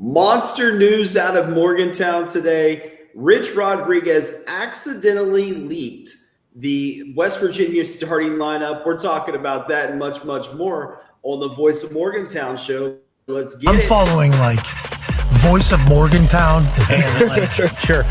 Monster news out of Morgantown today. Rich Rodriguez accidentally leaked the West Virginia starting lineup. We're talking about that and much, much more on the Voice of Morgantown show. Let's get I'm following like Voice of Morgantown and like Sure.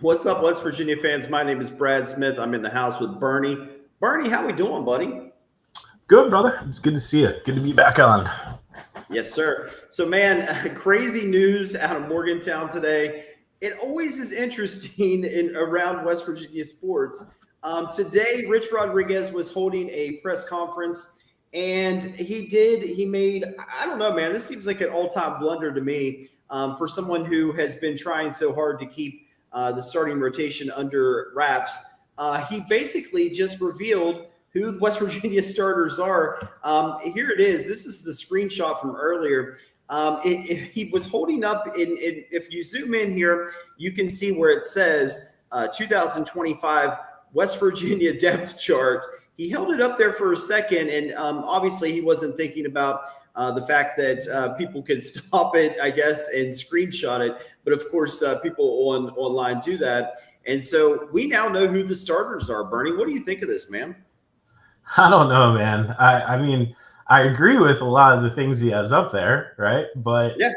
What's up, West Virginia fans? My name is Brad Smith. I'm in the house with Bernie. Bernie, how we doing, buddy? Good, brother. It's good to see you. Good to be back on. Yes, sir. So, man, crazy news out of Morgantown today. It always is interesting around West Virginia sports. Today, Rich Rodriguez was holding a press conference, and he made, I don't know, man, this seems like an all-time blunder to me for someone who has been trying so hard to keep the starting rotation under wraps. He basically just revealed who West Virginia starters are. Here it is. This is the screenshot from earlier. He was holding up, if you zoom in here, you can see where it says 2025 West Virginia depth chart. He held it up there for a second, and obviously he wasn't thinking about the fact that people could stop it, I guess, and screenshot it. But of course, people online do that. And so we now know who the starters are. Bernie, what do you think of this, man? I don't know, man. I mean, I agree with a lot of the things he has up there, right? But yeah,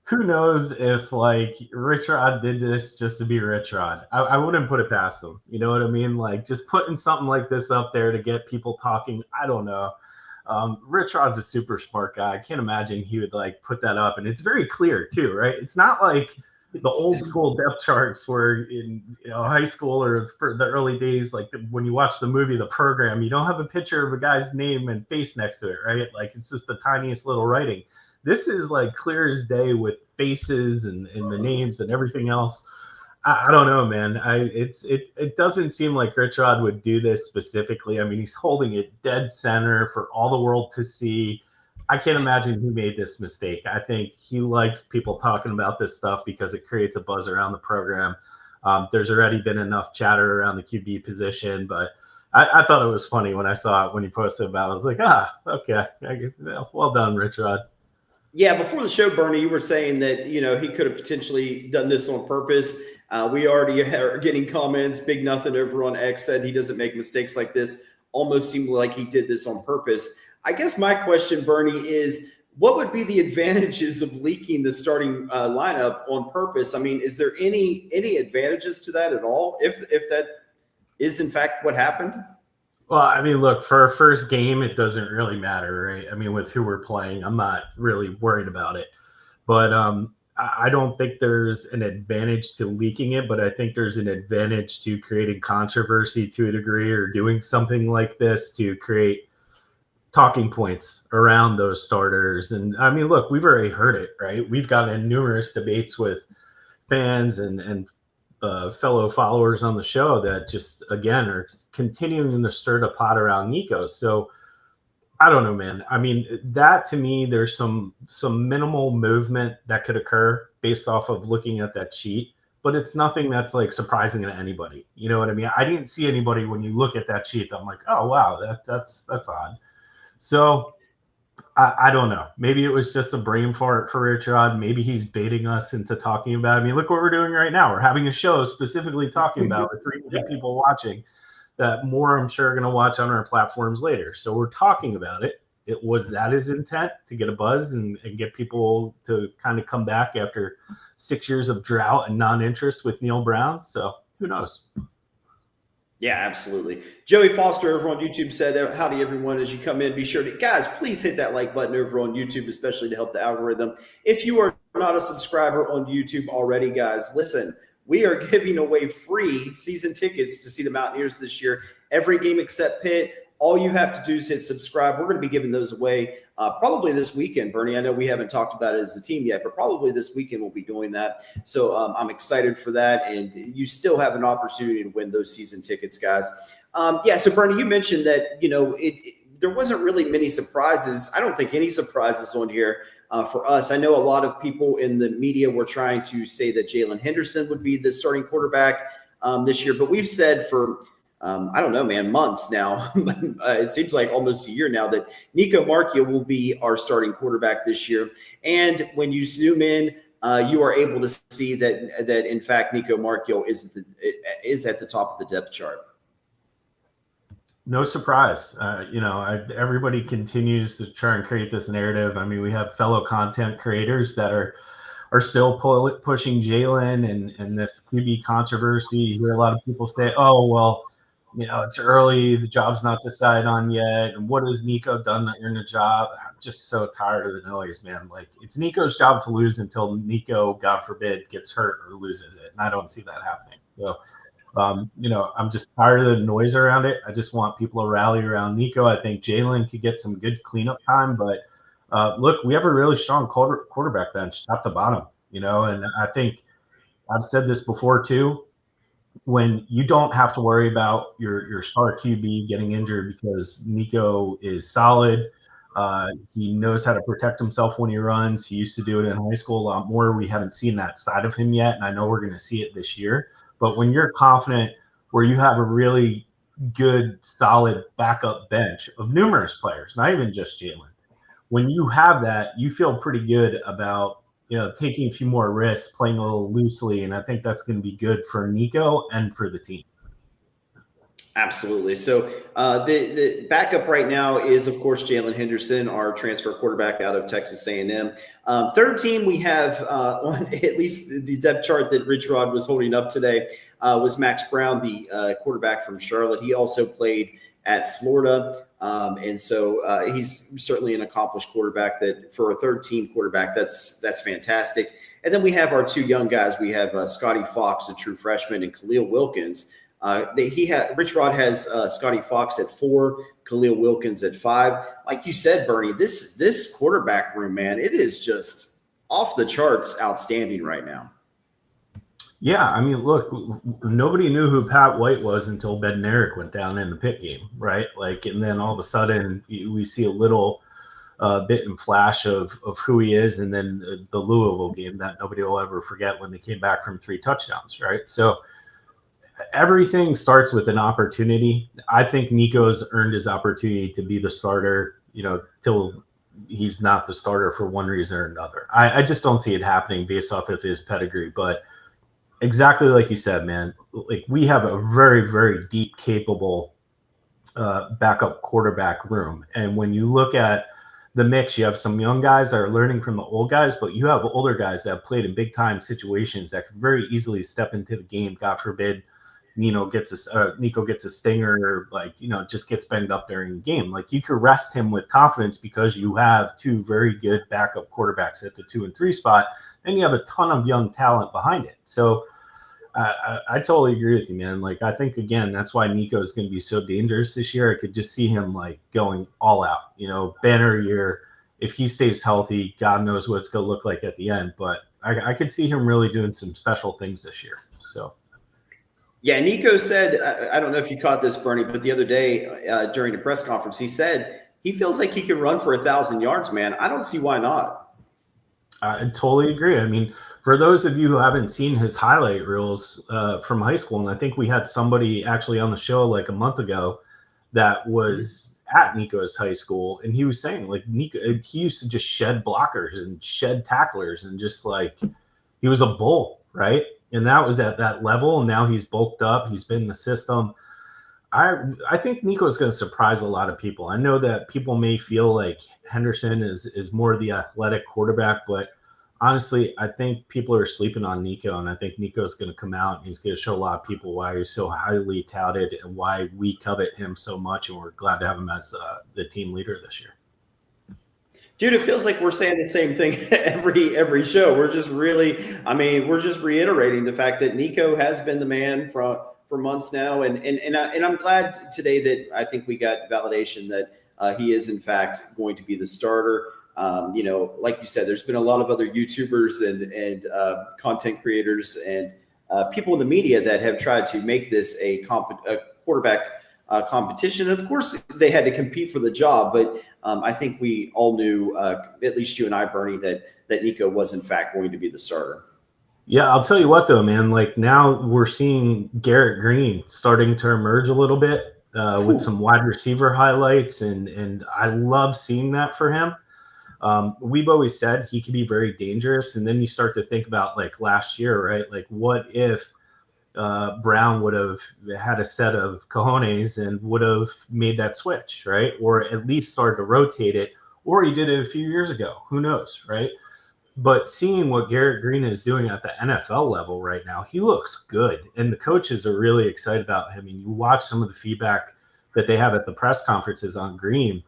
who knows if, like, Rich Rod did this just to be Rich Rod. I wouldn't put it past him. You know what I mean? Like, just putting something like this up there to get people talking, I don't know. Rich Rod's a super smart guy. I can't imagine he would like put that up, and it's very clear too, right? It's not like the old school depth charts where in high school or for the early days, like when you watch the movie The Program, you don't have a picture of a guy's name and face next to it, right? Like it's just the tiniest little writing. This is like clear as day with faces and the names and everything else. I don't know, man. It doesn't seem like Rich Rod would do this specifically. I mean, he's holding it dead center for all the world to see. I can't imagine he made this mistake. I think he likes people talking about this stuff because it creates a buzz around the program. There's already been enough chatter around the QB position, but I thought it was funny when I saw it when he posted about it. I was like, okay, well done, Rich Rod. Yeah, before the show, Bernie, you were saying that, he could have potentially done this on purpose. We already are getting comments. Big Nothing over on X said he doesn't make mistakes like this. Almost seemed like he did this on purpose. I guess my question, Bernie, is what would be the advantages of leaking the starting lineup on purpose? I mean, is there any advantages to that at all if that is, in fact, what happened? Well, I mean, look, for our first game, it doesn't really matter, right? I mean, with who we're playing, I'm not really worried about it. But I don't think there's an advantage to leaking it, but I think there's an advantage to creating controversy to a degree or doing something like this to create talking points around those starters. And I mean, look, we've already heard it, right? We've gotten in numerous debates with fans and fellow followers on the show that just, again, are continuing to stir the pot around Nico. So I don't know, man. I mean, that to me, there's some minimal movement that could occur based off of looking at that sheet, but it's nothing that's like surprising to anybody. You know what I mean? I didn't see anybody when you look at that sheet. I'm like, oh wow, that's odd. So I don't know. Maybe it was just a brain fart for Rich Rod. Maybe he's baiting us into talking about it. I mean, look what we're doing right now. We're having a show specifically talking about with 300 people watching that more I'm sure are going to watch on our platforms later. So we're talking about it. It was that his intent to get a buzz and get people to kind of come back after 6 years of drought and non-interest with Neil Brown. So who knows? Yeah, absolutely. Joey Foster over on YouTube said, howdy, everyone. As you come in, be sure to, guys, please hit that like button over on YouTube, especially to help the algorithm. If you are not a subscriber on YouTube already, guys, listen, we are giving away free season tickets to see the Mountaineers this year. Every game except Pitt, All you have to do is hit subscribe. We're going to be giving those away probably this weekend, Bernie. I know we haven't talked about it as a team yet, but probably this weekend we'll be doing that. So I'm excited for that. And you still have an opportunity to win those season tickets, guys. So Bernie, you mentioned that, there wasn't really many surprises. I don't think any surprises on here for us. I know a lot of people in the media were trying to say that Jalen Henderson would be the starting quarterback this year, but we've said for I don't know, man, months now. It seems like almost a year now that Nico Marchio will be our starting quarterback this year. And when you zoom in, you are able to see that in fact Nico Marchio is at the top of the depth chart. No surprise. Everybody continues to try and create this narrative. I mean, we have fellow content creators that are still pushing Jalen and this QB controversy. You hear a lot of people say, oh, well, it's early. The job's not decided on yet. And what has Nico done to earn a job? I'm just so tired of the noise, man. Like, it's Nico's job to lose until Nico, God forbid, gets hurt or loses it. And I don't see that happening. So, I'm just tired of the noise around it. I just want people to rally around Nico. I think Jalen could get some good cleanup time. But, look, we have a really strong quarterback bench, top to bottom, and I think I've said this before, too. When you don't have to worry about your star QB getting injured because Nico is solid. He knows how to protect himself when he runs. He used to do it in high school a lot more. We haven't seen that side of him yet, and I know we're going to see it this year. But when you're confident where you have a really good, solid backup bench of numerous players, not even just Jalen, when you have that, you feel pretty good about taking a few more risks, playing a little loosely, and I think that's going to be good for Nico and for the team. Absolutely. So the backup right now is, of course, Jalen Henderson, our transfer quarterback out of Texas A&M. Third team we have on at least the depth chart that Rich Rod was holding up today was Max Brown, the quarterback from Charlotte. He also played at Florida. And so he's certainly an accomplished quarterback that for a third team quarterback, that's fantastic. And then we have our two young guys. We have Scotty Fox, a true freshman, and Khalil Wilkins. Rich Rod has Scotty Fox at 4, Khalil Wilkins at 5. Like you said, Bernie, this quarterback room, man, it is just off the charts outstanding right now. Yeah, I mean, look, nobody knew who Pat White was until Bednarik went down in the pit game, right? And then all of a sudden we see a little bit and flash of who he is, and then the Louisville game that nobody will ever forget when they came back from 3 touchdowns, right? So everything starts with an opportunity. I think Nico's earned his opportunity to be the starter, till he's not the starter for one reason or another. I just don't see it happening based off of his pedigree, but exactly like you said, man, like we have a very, very deep, capable backup quarterback room. And when you look at the mix, you have some young guys that are learning from the old guys, but you have older guys that have played in big time situations that could very easily step into the game. God forbid, Nico gets a stinger, or just gets banged up during the game. Like, you could rest him with confidence because you have 2 very good backup quarterbacks at the 2 and 3 spot. Then you have a ton of young talent behind it. So I totally agree with you, man. Like, I think, again, that's why Nico is going to be so dangerous this year. I could just see him going all out, banner year. If he stays healthy, God knows what it's going to look like at the end. But I could see him really doing some special things this year. So. Yeah, Nico said, I don't know if you caught this, Bernie, but the other day during the press conference, he said he feels like he can run for 1,000 yards, man. I don't see why not. I totally agree. I mean, for those of you who haven't seen his highlight reels from high school, and I think we had somebody actually on the show like a month ago that was at Nico's high school, and he was saying, Nico, he used to just shed blockers and shed tacklers and just he was a bull, right? And that was at that level, and now he's bulked up. He's been in the system. I think Nico is going to surprise a lot of people. I know that people may feel like Henderson is more the athletic quarterback, but honestly, I think people are sleeping on Nico, and I think Nico is going to come out and he's going to show a lot of people why he's so highly touted and why we covet him so much, and we're glad to have him as the team leader this year. Dude, it feels like we're saying the same thing every show. We're just reiterating the fact that Nico has been the man for months now, and I'm glad today that I think we got validation that he is in fact going to be the starter. Like you said, there's been a lot of other YouTubers and content creators and people in the media that have tried to make this a quarterback competition. And of course, they had to compete for the job, but I think we all knew, at least you and I, Bernie, that Nico was in fact going to be the starter. Yeah, I'll tell you what though, man. Like now we're seeing Garrett Green starting to emerge a little bit with some wide receiver highlights, and I love seeing that for him. We've always said he can be very dangerous, and then you start to think about like last year, right? Like what if Brown would have had a set of cojones and would have made that switch, right? Or at least started to rotate it, or he did it a few years ago. Who knows, right? But seeing what Garrett Green is doing at the NFL level right now, he looks good. And the coaches are really excited about him. And you watch some of the feedback that they have at the press conferences on Green.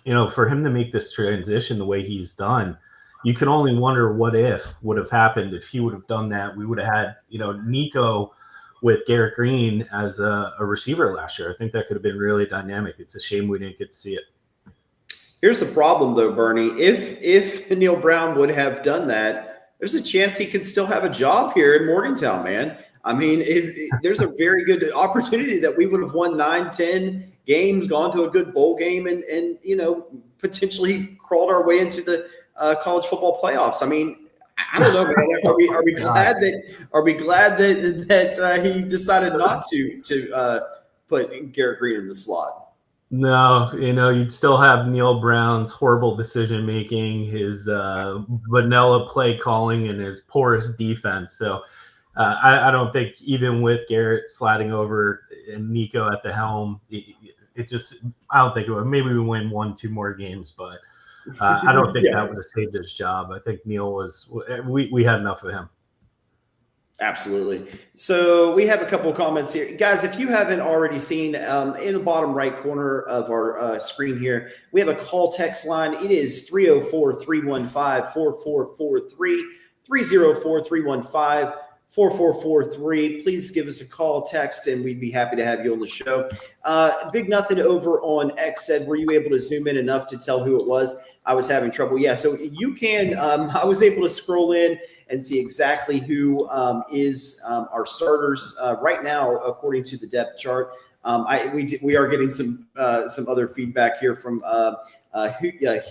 For him to make this transition the way he's done, you can only wonder what if would have happened if he would have done that. We would have had, Nico with Garrett Green as a receiver last year. I think that could have been really dynamic. It's a shame we didn't get to see it. Here's the problem, though, Bernie. If Neil Brown would have done that, there's a chance he could still have a job here in Morgantown, man. I mean, there's a very good opportunity that we would have won 9-10 games, gone to a good bowl game, and potentially crawled our way into the college football playoffs. I mean, I don't know, man. Are we glad that he decided not to put Garrett Green in the slot? No, you'd still have Neil Brown's horrible decision making, his vanilla play calling, and his porous defense. So I don't think even with Garrett sliding over and Nico at the helm, it just I don't think it would. Maybe we win 1-2 more games, but I don't think that would have saved his job. I think Neil was we had enough of him. Absolutely. So we have a couple of comments here. Guys, if you haven't already seen in the bottom right corner of our screen here, we have a call text line. It is 304-315-4443, 304-315-4443. Please give us a call, text, and we'd be happy to have you on the show. Big Nothing over on X said, were you able to zoom in enough to tell who it was? I was having trouble. Yeah, so you can. I was able to scroll in and see exactly who is our starters right now, according to the depth chart. We are getting some other feedback here from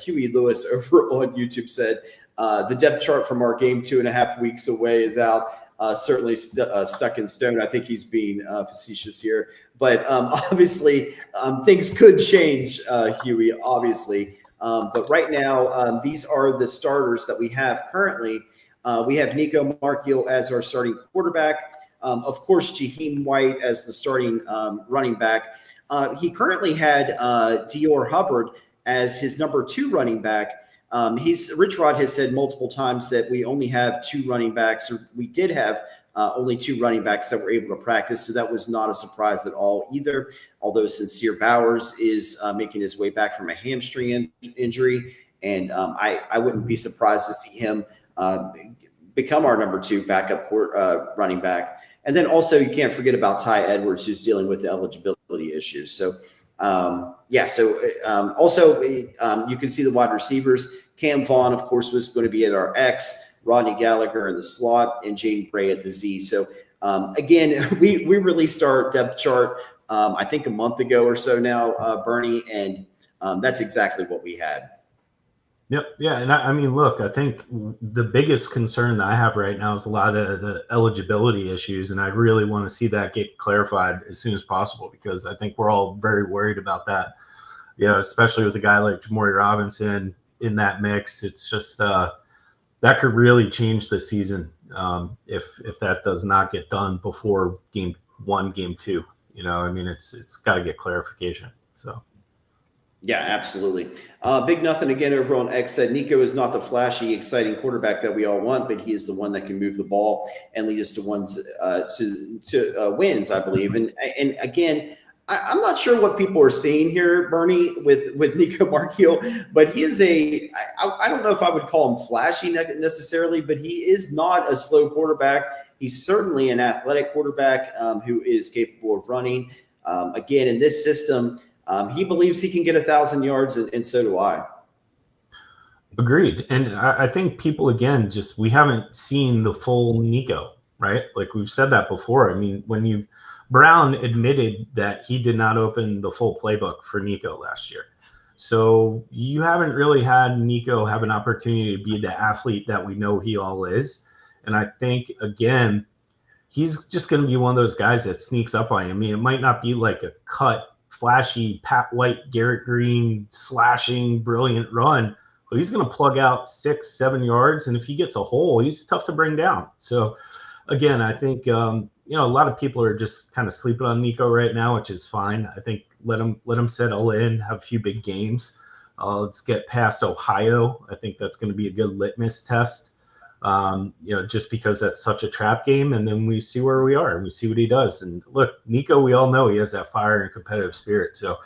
Huey Lewis over on YouTube. Said the depth chart from our game 2.5 weeks away is out. Certainly stuck in stone. I think he's being facetious here, but obviously things could change, Huey. Obviously. But right now, these are the starters that we have currently. We have Nico Marchiol as our starting quarterback. Of course, Jaheim White as the starting running back. He currently had Dior Hubbard as his number 2 running back. Rich Rod has said multiple times that we only have 2 running backs, or we did have only 2 running backs that were able to practice. So that was not a surprise at all either. Although Sincere Bowers is making his way back from a hamstring injury. And I wouldn't be surprised to see him become our number 2 backup running back. And then also you can't forget about Ty Edwards, who's dealing with the eligibility issues. So, also you can see the wide receivers. Cam Vaughn, of course, was going to be at our X. Rodney Gallagher in the slot, and Jaden Bray at the Z. So, again, we released our depth chart, I think a month ago or so now, Bernie, and that's exactly what we had. Yep. Yeah. And I mean, look, I think the biggest concern that I have right now is a lot of the eligibility issues. And I really want to see that get clarified as soon as possible, because I think we're all very worried about that, especially with a guy like Jamori Robinson in that mix. It's just, that could really change the season if that does not get done before game 1, game 2. I mean, it's got to get clarification. So, yeah, absolutely. Big Nothing again over on X said Nico is not the flashy, exciting quarterback that we all want, but he is the one that can move the ball and lead us to wins, wins, I believe. And again, I'm not sure what people are seeing here, Bernie, with Nico Marchiol, but he is I don't know if I would call him flashy necessarily, but he is not a slow quarterback. He's certainly an athletic quarterback who is capable of running. Again, in this system, he believes he can get 1,000 yards, and so do I. Agreed. And I think people, again, just we haven't seen the full Nico, right? Like we've said that before. I mean, Brown admitted that he did not open the full playbook for Nico last year. So you haven't really had Nico have an opportunity to be the athlete that we know he all is. And I think, again, he's just going to be one of those guys that sneaks up on you. I mean, it might not be like a cut, flashy, Pat White, Garrett Green, slashing, brilliant run, but he's going to plug out 6-7 yards. And if he gets a hole, he's tough to bring down. So, again, I think, a lot of people are just kind of sleeping on Nico right now, which is fine. I think let him settle in, have a few big games. Let's get past Ohio. I think that's going to be a good litmus test. Just because that's such a trap game, and then we see where we are and we see what he does. And look, Nico, we all know he has that fire and competitive spirit. So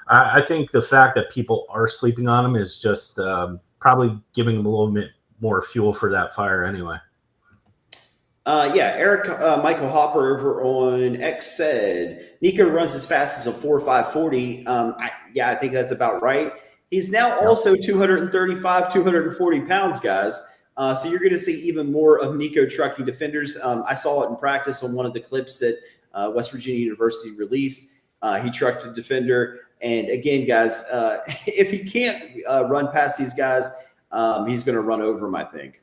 I think the fact that people are sleeping on him is just probably giving him a little bit more fuel for that fire anyway. Eric Michael Hopper over on X said Nico runs as fast as a 4.5 40. I think that's about right. He's now also 235, 240 pounds, guys. So you're going to see even more of Nico trucking defenders. I saw it in practice on one of the clips that West Virginia University released. He trucked a defender. And again, guys, if he can't run past these guys, he's going to run over them, I think.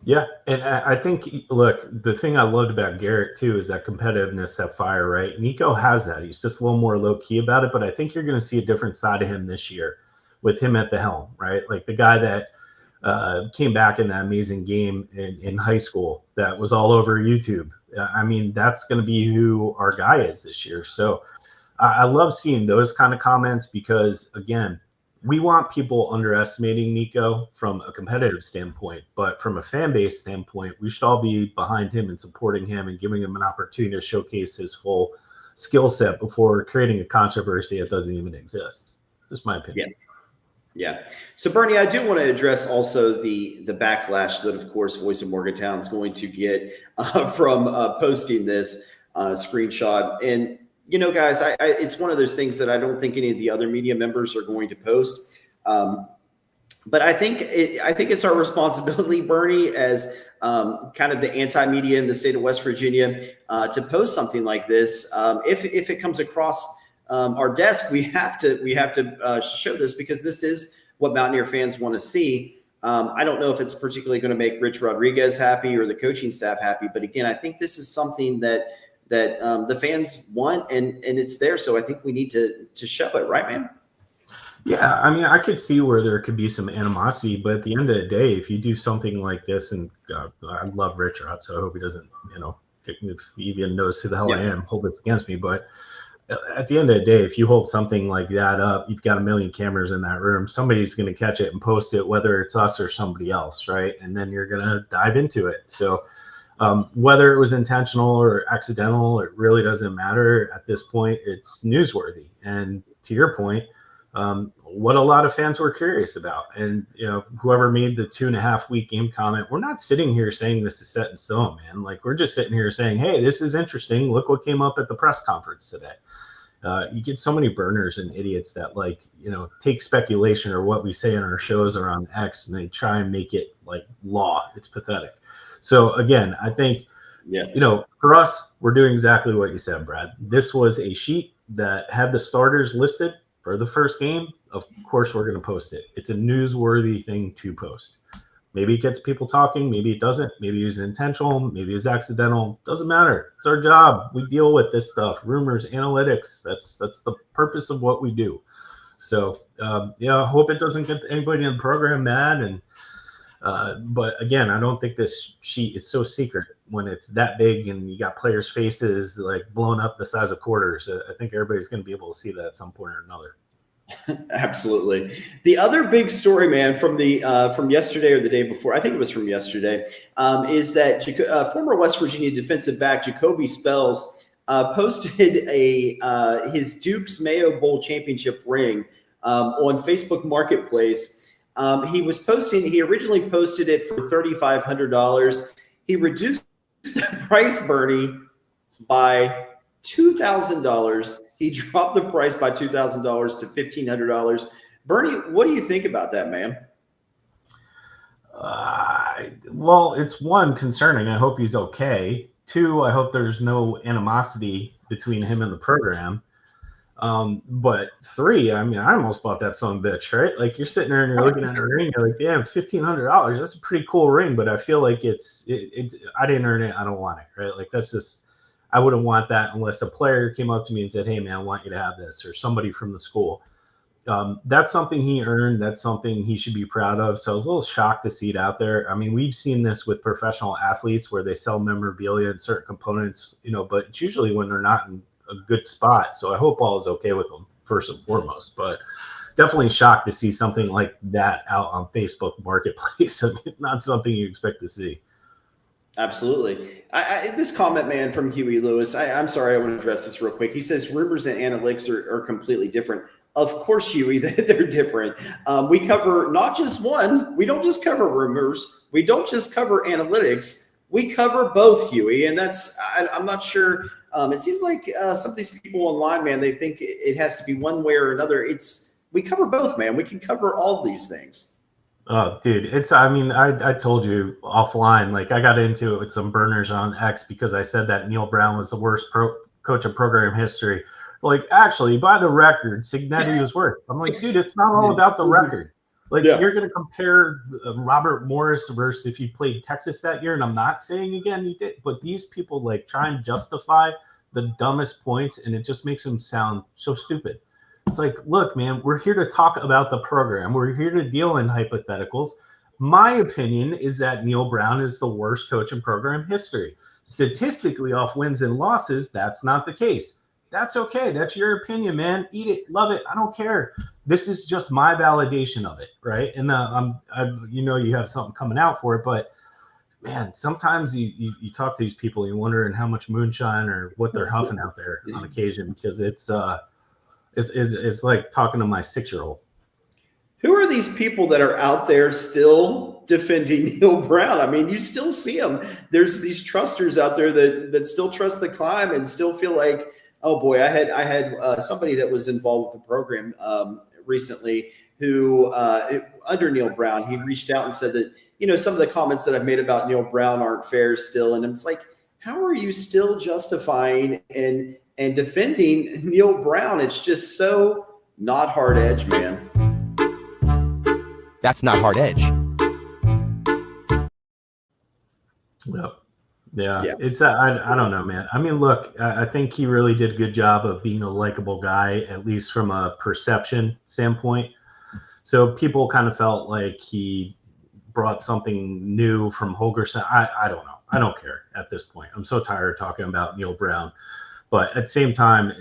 Yeah, and I think, look, the thing I loved about Garrett, too, is that competitiveness, that fire, right? Nico has that. He's just a little more low-key about it, but I think you're going to see a different side of him this year with him at the helm, right? Like the guy that came back in that amazing game in high school that was all over YouTube. I mean, that's going to be who our guy is this year. So I love seeing those kind of comments because, again, we want people underestimating Nico from a competitive standpoint, but from a fan base standpoint, we should all be behind him and supporting him and giving him an opportunity to showcase his full skill set before creating a controversy that doesn't even exist. Just my opinion. Yeah. So, Bernie, I do want to address also the backlash that, of course, Voice of Morgantown is going to get from posting this screenshot. And, guys, it's one of those things that I don't think any of the other media members are going to post. But I think it's our responsibility, Bernie, as kind of the anti-media in the state of West Virginia, to post something like this. If it comes across our desk, we have to show this because this is what Mountaineer fans want to see. I don't know if it's particularly going to make Rich Rodriguez happy or the coaching staff happy, but again, I think this is something that the fans want, and it's there. So I think we need to show it, right, man? Yeah, I mean, I could see where there could be some animosity, but at the end of the day, if you do something like this, and I love Rich Rod, so I hope he doesn't, if he even knows who the hell I am, hold this against me. But at the end of the day, if you hold something like that up, you've got a million cameras in that room. Somebody's going to catch it and post it, whether it's us or somebody else, right? And then you're going to dive into it. So whether it was intentional or accidental, it really doesn't matter at this point. It's newsworthy. And to your point, what a lot of fans were curious about. And, whoever made the 2.5-week game comment, we're not sitting here saying this is set in stone, man. Like, we're just sitting here saying, hey, this is interesting. Look what came up at the press conference today. You get so many burners and idiots that take speculation or what we say in our shows or on X and they try and make it like law. It's pathetic. So again, I think, for us, we're doing exactly what you said, Brad. This was a sheet that had the starters listed for the first game. Of course, we're going to post it. It's a newsworthy thing to post. Maybe it gets people talking. Maybe it doesn't. Maybe it was intentional. Maybe it was accidental. Doesn't matter. It's our job. We deal with this stuff. Rumors, analytics. That's the purpose of what we do. So, I hope it doesn't get anybody in the program mad. And but again, I don't think this sheet is so secret when it's that big and you got players' faces like blown up the size of quarters. I think everybody's going to be able to see that at some point or another. Absolutely. The other big story, man, from yesterday or the day before, I think it was from yesterday, is that former West Virginia defensive back Jacobe Spells posted his Duke's Mayo Bowl championship ring on Facebook Marketplace. He originally posted it for $3,500. He reduced the price, Bernie, by $2,000. He dropped the price by $2,000 to $1,500. Bernie, what do you think about that, man? Well, it's one, concerning. I hope he's okay. Two, I hope there's no animosity between him and the program. But three, I mean, I almost bought that son of a bitch, right? Like, you're sitting there and you're looking at a ring, you're like, damn, $1,500. That's a pretty cool ring, but I feel like I didn't earn it. I don't want it, right? Like, that's just, I wouldn't want that unless a player came up to me and said, hey, man, I want you to have this, or somebody from the school. That's something he earned. That's something he should be proud of. So I was a little shocked to see it out there. I mean, we've seen this with professional athletes where they sell memorabilia and certain components, but it's usually when they're not in a good spot. So I hope all is okay with them first and foremost. But definitely shocked to see something like that out on Facebook Marketplace. I mean, not something you expect to see. Absolutely. This comment, man, from Huey Lewis, I'm sorry, I want to address this real quick. He says rumors and analytics are completely different. Of course, Huey, they're different. We cover not just one. We don't just cover rumors. We don't just cover analytics. We cover both, Huey. And I'm not sure. It seems like some of these people online, man, they think it has to be one way or another. We cover both, man. We can cover all these things. Oh, dude, I told you offline, like, I got into it with some burners on X because I said that Neil Brown was the worst coach in program history. Like, actually, by the record, Cignetti was worse. I'm like, dude, it's not all about the record. Like, You're going to compare Robert Morris versus if you played Texas that year, and I'm not saying again you did, but these people like try and justify the dumbest points, and it just makes them sound so stupid. It's like, look, man, we're here to talk about the program. We're here to deal in hypotheticals. My opinion is that Neil Brown is the worst coach in program history. Statistically, off wins and losses, that's not the case. That's okay. That's your opinion, man. Eat it, love it. I don't care. This is just my validation of it, right? And you have something coming out for it, but man, sometimes you talk to these people, you wonder how much moonshine or what they're huffing out there on occasion, because it's like talking to my 6-year-old. Who are these people that are out there still defending Neil Brown? I mean, you still see them. There's these trusters out there that still trust the climb and still feel like, oh boy, I had somebody that was involved with the program recently who under Neil Brown, he reached out and said that, some of the comments that I've made about Neil Brown aren't fair still. And it's like, how are you still justifying and defending Neil Brown? It's just so not hard edge, man. That's not hard edge. Yep. Yeah. It's I don't know, man. I mean, look, I think he really did a good job of being a likable guy, at least from a perception standpoint. So people kind of felt like he brought something new from Holgerson. I don't know. I don't care at this point. I'm so tired of talking about Neil Brown. But at the same time,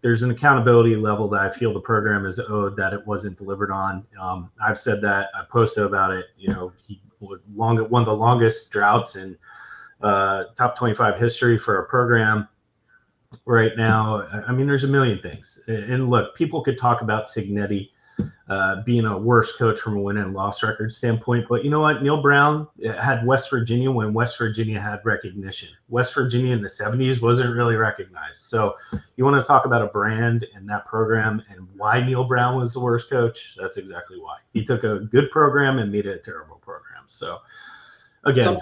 there's an accountability level that I feel the program is owed that it wasn't delivered on. I've said that. I posted about it. He one of the longest droughts in top 25 history for a program right now. I mean, there's a million things. And look, people could talk about Cignetti being a worse coach from a win and loss record standpoint. But you know what? Neil Brown had West Virginia when West Virginia had recognition. West Virginia in the 70s wasn't really recognized. So you want to talk about a brand and that program and why Neil Brown was the worst coach? That's exactly why. He took a good program and made it a terrible program. So again,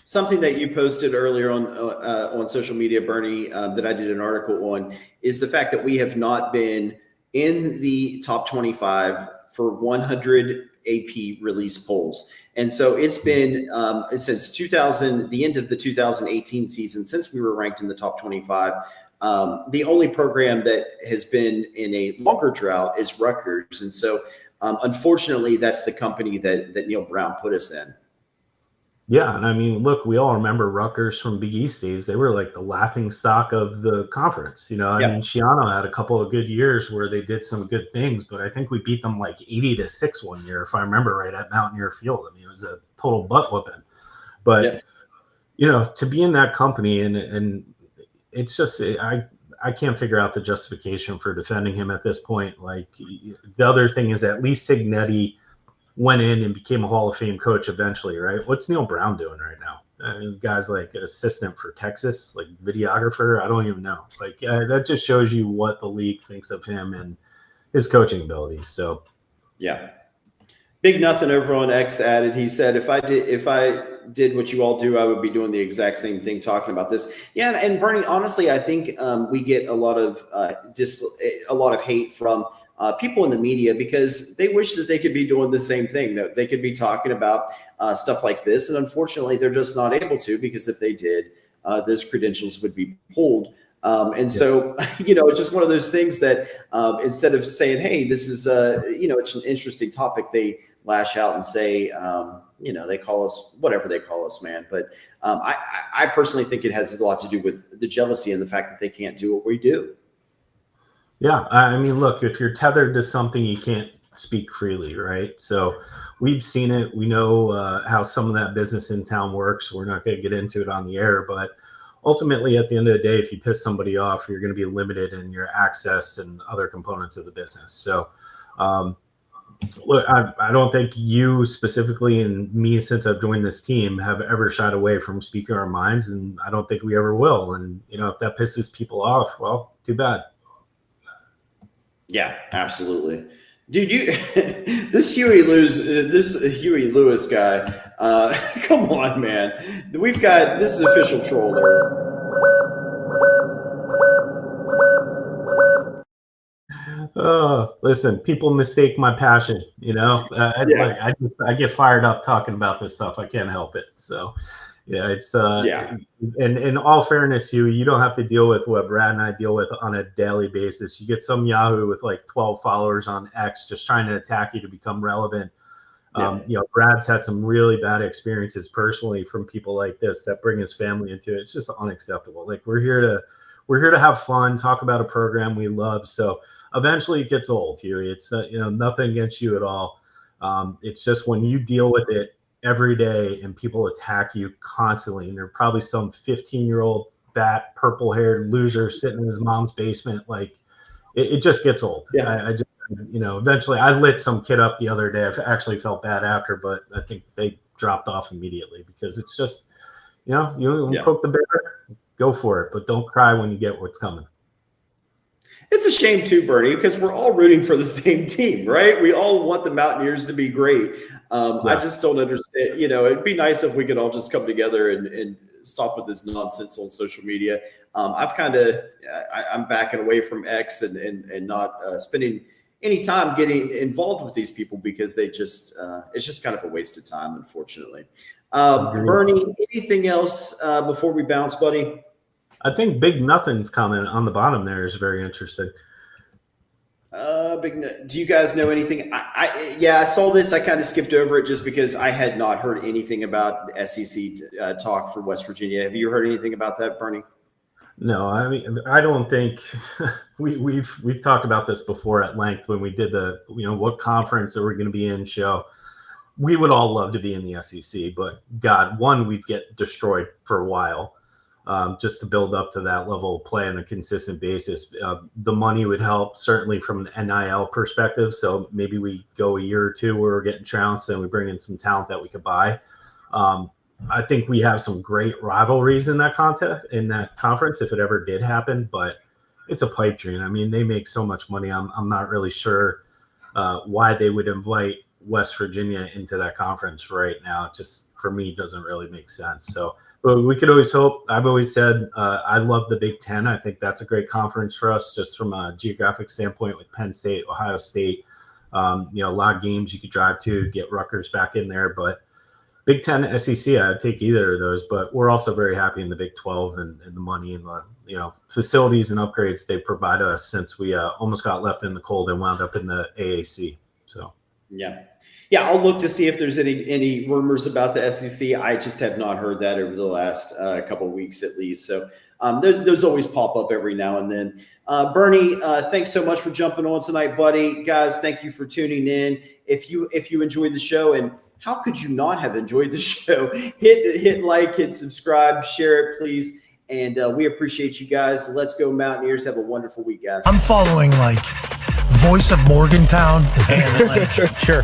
something that you posted earlier on social media, Bernie, that I did an article on, is the fact that we have not been in the top 25 for 100 AP release polls. And so it's been since the end of the 2018 season, since we were ranked in the top 25. The only program that has been in a longer drought is Rutgers. And so unfortunately, that's the company that Neil Brown put us in. Yeah, and I mean, look, we all remember Rutgers from Big East days. They were like the laughing stock of the conference. I mean, Shiano had a couple of good years where they did some good things, but I think we beat them like 80-6 one year, if I remember right, at Mountaineer Field. I mean, it was a total butt whooping. But to be in that company and it's just I can't figure out the justification for defending him at this point. Like, the other thing is at least Cignetti went in and became a Hall of Fame coach eventually, right? What's Neil Brown doing right now? I mean, guys like assistant for Texas, like videographer. I don't even know. Like that just shows you what the league thinks of him and his coaching abilities. So, yeah. Big Nothing over on X added. He said, "If I did what you all do, I would be doing the exact same thing, talking about this." Yeah, and Bernie, honestly, I think we get a lot of hate from people in the media because they wish that they could be doing the same thing, that they could be talking about stuff like this, and unfortunately, they're just not able to, because if they did, those credentials would be pulled. So, it's just one of those things that instead of saying, "Hey, this is it's an interesting topic," they lash out and say, they call us whatever they call us, man. But I personally think it has a lot to do with the jealousy and the fact that they can't do what we do. Yeah, I mean, look, if you're tethered to something, you can't speak freely, right? So we've seen it. We know how some of that business in town works. We're not going to get into it on the air, but ultimately, at the end of the day, if you piss somebody off, you're going to be limited in your access and other components of the business. So, look, I don't think you specifically and me, since I've joined this team, have ever shied away from speaking our minds, and I don't think we ever will. And, if that pisses people off, well, too bad. Yeah, absolutely. Dude, this Huey Lewis guy, come on, man. This is official troller. Oh, listen, people mistake my passion, I get fired up talking about this stuff. I can't help it. So, yeah, it's and in all fairness, you don't have to deal with what Brad and I deal with on a daily basis. You get some Yahoo with like 12 followers on X just trying to attack you to become relevant. Brad's had some really bad experiences personally from people like this that bring his family into it. It's just unacceptable. Like we're here to have fun, talk about a program we love. So eventually it gets old, Huey. It's nothing against you at all. It's just when you deal with it every day and people attack you constantly, and they're probably some 15-year-old fat purple-haired loser sitting in his mom's basement, like it just gets old. I just eventually I lit some kid up the other day. I actually felt bad after, but I think they dropped off immediately because it's just you poke the bear, go for it, but don't cry when you get what's coming. It's a shame too, Bernie, because we're all rooting for the same team, right? We all want the Mountaineers to be great. I just don't understand. It'd be nice if we could all just come together and stop with this nonsense on social media. I'm backing away from X and not spending any time getting involved with these people because they just it's just kind of a waste of time, unfortunately. Bernie, anything else before we bounce, buddy? I think Big Nothing's comment on the bottom there is very interesting. Do you guys know anything? I saw this. I kind of skipped over it just because I had not heard anything about the SEC talk for West Virginia. Have you heard anything about that, Bernie? No, I mean, I don't think we've talked about this before at length when we did the what conference are we going to be in show. We would all love to be in the SEC, but God, one, we'd get destroyed for a while. Just to build up to that level of play on a consistent basis. The money would help, certainly from an NIL perspective. So maybe we go a year or two where we're getting trounced and we bring in some talent that we could buy. I think we have some great rivalries in that conference if it ever did happen, but it's a pipe dream. I mean, they make so much money. I'm not really sure why they would invite West Virginia into that conference right now. It just, for me, doesn't really make sense. So we could always hope. I've always said I love the Big Ten. I think that's a great conference for us, just from a geographic standpoint with Penn State, Ohio State. A lot of games you could drive to, get Rutgers back in there. But Big Ten, SEC, I'd take either of those. But we're also very happy in the Big 12 and the money and the facilities and upgrades they provide us since we almost got left in the cold and wound up in the AAC. So Yeah, I'll look to see if there's any rumors about the SEC. I just have not heard that over the last couple of weeks at least. So those always pop up every now and then. Bernie, thanks so much for jumping on tonight, buddy. Guys, thank you for tuning in. If you enjoyed the show, and how could you not have enjoyed the show? Hit like, hit subscribe, share it, please. And we appreciate you guys. Let's go Mountaineers. Have a wonderful week, guys. I'm following voice of Morgantown and sure.